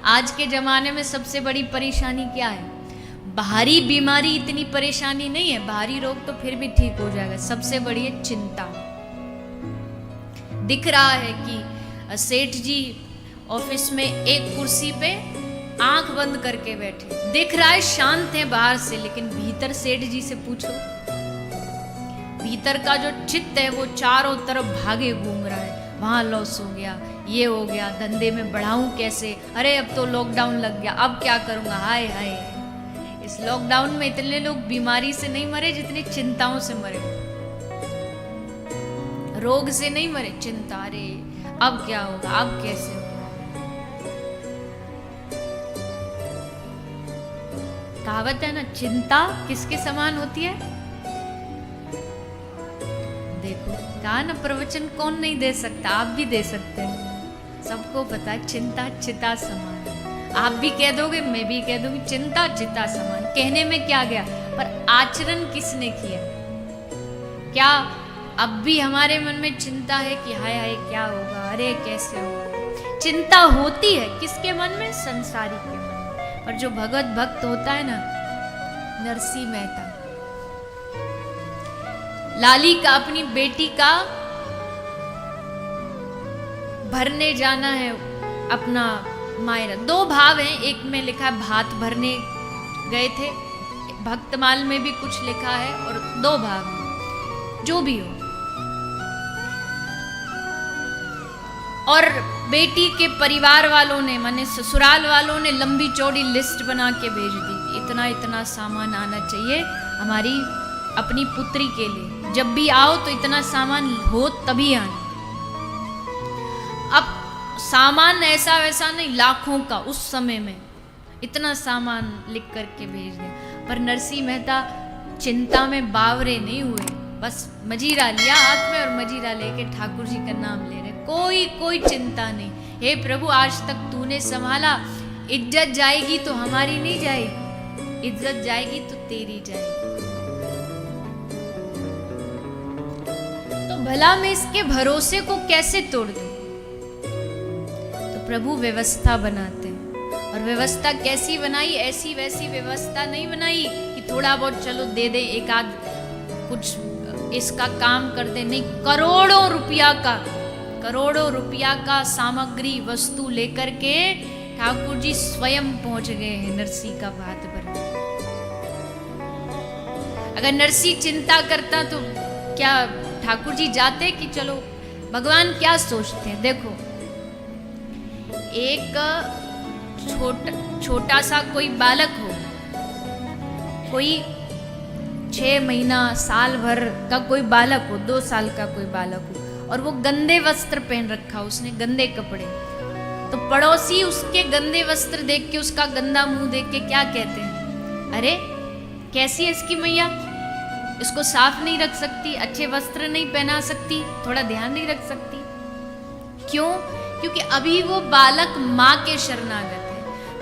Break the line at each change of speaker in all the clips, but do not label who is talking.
आज के जमाने में सबसे बड़ी परेशानी क्या है? बाहरी बीमारी इतनी परेशानी नहीं है, बाहरी रोग तो फिर भी ठीक हो जाएगा, सबसे बड़ी है चिंता। दिख रहा है कि सेठ जी ऑफिस में एक कुर्सी पे आंख बंद करके बैठे, दिख रहा है शांत है बाहर से, लेकिन भीतर सेठ जी से पूछो, भीतर का जो चित्त है वो चारों तरफ भागे घूम रहा है। वहां लॉस हो गया, ये हो गया, धंधे में बढ़ाऊं कैसे, अरे अब तो लॉकडाउन लग गया, अब क्या करूंगा, हाय हाय। इस लॉकडाउन में इतने लोग बीमारी से नहीं मरे जितनी चिंताओं से मरे, रोग से नहीं मरे, चिंता, अरे अब क्या होगा, अब कैसे होगा। कहावत है ना, चिंता किसके समान होती है? देखो कहा ना, प्रवचन कौन नहीं दे सकता, आप भी दे सकते हैं। सबको पता है चिंता चिता समान। आप भी कह दोगे, मैं भी कह दूंगी, चिंता चिता समान। कहने में क्या गया, पर आचरण किसने किया? क्या अब भी हमारे मन में चिंता है कि हाय हाय क्या होगा, अरे कैसे होगा? चिंता होती है किसके मन में? संसारी के मन में। पर जो भगवत भक्त होता है ना, नरसिंह मेहता, लाली का अपनी बेटी का भरने जाना है अपना मायरा। दो भाव हैं, एक में लिखा है भात भरने गए थे, भक्तमाल में भी कुछ लिखा है, और दो भाव हैं, जो भी हो। और बेटी के परिवार वालों ने, माने ससुराल वालों ने लंबी चौड़ी लिस्ट बना के भेज दी, इतना इतना सामान आना चाहिए हमारी अपनी पुत्री के लिए, जब भी आओ तो इतना सामान हो तभी आना। अब सामान ऐसा वैसा नहीं, लाखों का उस समय में इतना सामान लिख करके भेज दिया। पर नरसिंह मेहता चिंता में बावरे नहीं हुए, बस मजीरा लिया हाथ में और मजीरा लेके ठाकुर जी का नाम ले रहे, कोई चिंता नहीं। हे प्रभु, आज तक तूने संभाला, इज्जत जाएगी तो हमारी नहीं जाएगी, इज्जत जाएगी तो तेरी जाएगी। तो भला मैं इसके भरोसे को कैसे तोड़ दूं? तो प्रभु व्यवस्था बनाते हैं, और व्यवस्था कैसी बनाई? ऐसी वैसी व्यवस्था नहीं बनाई कि थोड़ा बहुत चलो दे दे, एक आध कुछ इसका काम कर दे, नहीं, करोड़ों रुपया का सामग्री वस्तु लेकर के ठाकुर जी स्वयं पहुंच गए हैं नरसिंह का भात भरने। अगर नरसिंह चिंता करता तो क्या ठाकुर जी जाते? कि चलो, भगवान क्या सोचते हैं, देखो, एक छोटा सा कोई बालक हो, कोई 6 महीना साल भर का कोई बालक हो, 2 साल का कोई बालक हो, और वो गंदे वस्त्र पहन रखा, उसने गंदे कपड़े, तो पड़ोसी उसके गंदे वस्त्र देख के, उसका गंदा मुंह देख के क्या कहते हैं? अरे कैसी है इसकी मैया, इसको साफ नहीं रख सकती, अच्छे वस्त्र नहीं पहना सकती, थोड़ा ध्यान नहीं रख सकती। क्यों? क्योंकि अभी वो बालक माँ के शरणागत है।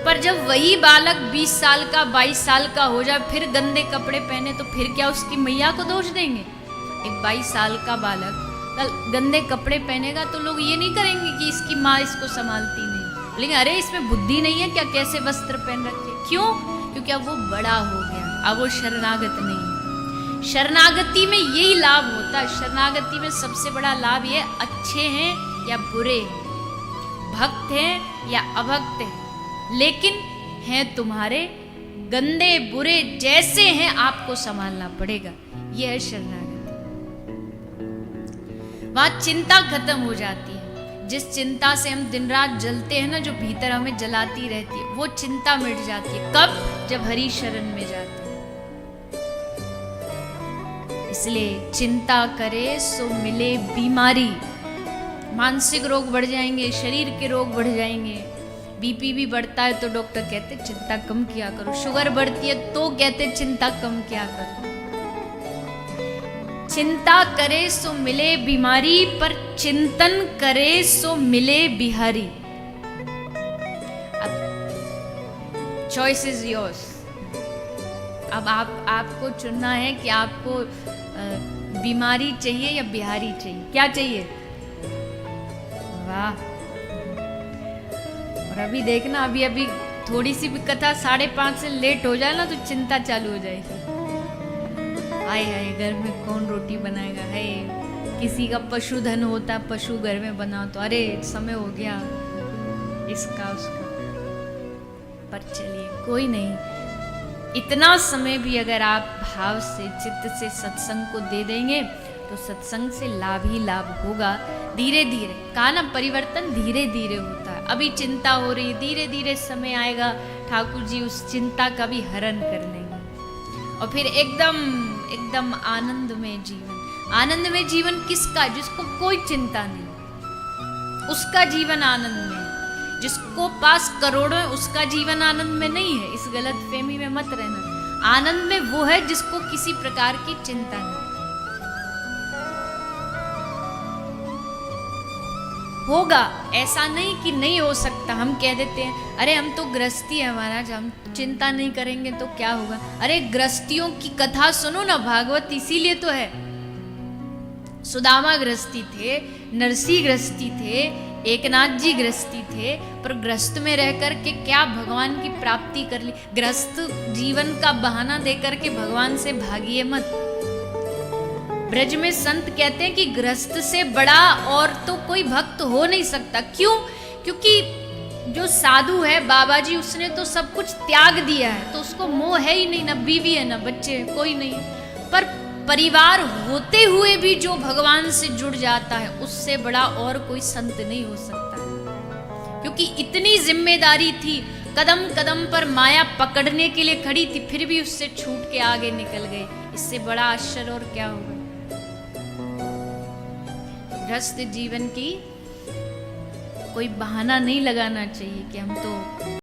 पर जब वही बालक 20 साल का 22 साल का हो जाए, फिर गंदे कपड़े पहने, तो फिर क्या उसकी मैया को दोष देंगे? एक 22 साल का बालक कल गंदे कपड़े पहनेगा तो लोग ये नहीं करेंगे कि इसकी माँ इसको संभालती नहीं, लेकिन अरे इसमें बुद्धि नहीं है क्या, कैसे वस्त्र पहन रखे? क्यों? क्योंकि अब वो बड़ा हो गया, अब वो शरणागत नहीं है। शरणागति में यही लाभ होता है, शरणागति में सबसे बड़ा लाभ ये, अच्छे हैं या बुरे हैं, भक्त हैं या अभक्त हैं, लेकिन हैं तुम्हारे, गंदे बुरे जैसे हैं आपको संभालना पड़ेगा। यह है शरणागति। वहां चिंता खत्म हो जाती है। जिस चिंता से हम दिन रात जलते हैं ना, जो भीतर हमें जलाती रहती है, वो चिंता मिट जाती है। कब? जब हरि शरण में जाते हैं। इसलिए चिंता करे सो मिले बीमारी। मानसिक रोग बढ़ जाएंगे, शरीर के रोग बढ़ जाएंगे, बीपी भी बढ़ता है तो डॉक्टर कहते चिंता कम किया करो, शुगर बढ़ती है तो कहते चिंता कम किया करो। चिंता करे सो मिले बीमारी, पर चिंतन करे सो मिले बिहारी। अब चॉइस इज योर्स। अब आपको चुनना है कि आपको बीमारी चाहिए या बिहारी चाहिए। क्या चाहिए? वाह। और अभी देखना, अभी अभी थोड़ी सी भी कथा 5:30 से लेट हो जाए ना तो चिंता चालू हो जाएगी। हाय हाय, घर में कौन रोटी बनाएगा, है किसी का पशुधन होता, पशु घर में बना तो अरे समय हो गया इसका उसका। पर चलिए कोई नहीं, इतना समय भी अगर आप भाव से चित्त से सत्संग को दे देंगे तो सत्संग से लाभ ही लाभ होगा। धीरे धीरे का ना परिवर्तन धीरे धीरे होता है। अभी चिंता हो रही, धीरे धीरे समय आएगा ठाकुर जी उस चिंता का भी हरण कर लेंगे और फिर एकदम एकदम आनंद में जीवन। आनंद में जीवन किसका? जिसको कोई चिंता नहीं, उसका जीवन आनंद में है। जिसको पास करोड़ों है उसका जीवन आनंद में नहीं है, इस गलत फहमी में मत रहना। आनंद में वो है जिसको किसी प्रकार की चिंता नहीं। होगा, ऐसा नहीं कि नहीं हो सकता। हम कह देते हैं अरे हम तो गृहस्थी है महाराज, हम चिंता नहीं करेंगे तो क्या होगा। अरे गृहस्थियों की कथा सुनो ना, भागवत इसीलिए तो है। सुदामा गृहस्थी थे, नरसी गृहस्थी थे, एकनाथ जी गृहस्थी थे, पर गृहस्थ में रह करके क्या भगवान की प्राप्ति कर ली। गृहस्थ जीवन का बहाना देकर के भगवान से भागिए मत। ब्रज में संत कहते हैं कि गृहस्थ से बड़ा और तो कोई भक्त हो नहीं सकता। क्यों? क्योंकि जो साधु है बाबा जी, उसने तो सब कुछ त्याग दिया है, तो उसको मोह है ही नहीं, ना बीवी है ना बच्चे, कोई नहीं। पर परिवार होते हुए भी जो भगवान से जुड़ जाता है उससे बड़ा और कोई संत नहीं हो सकता। क्योंकि इतनी जिम्मेदारी थी, कदम कदम पर माया पकड़ने के लिए खड़ी थी, फिर भी उससे छूट के आगे निकल गए। इससे बड़ा आश्चर्य और क्या होगा। गृहस्थ जीवन की कोई बहाना नहीं लगाना चाहिए कि हम तो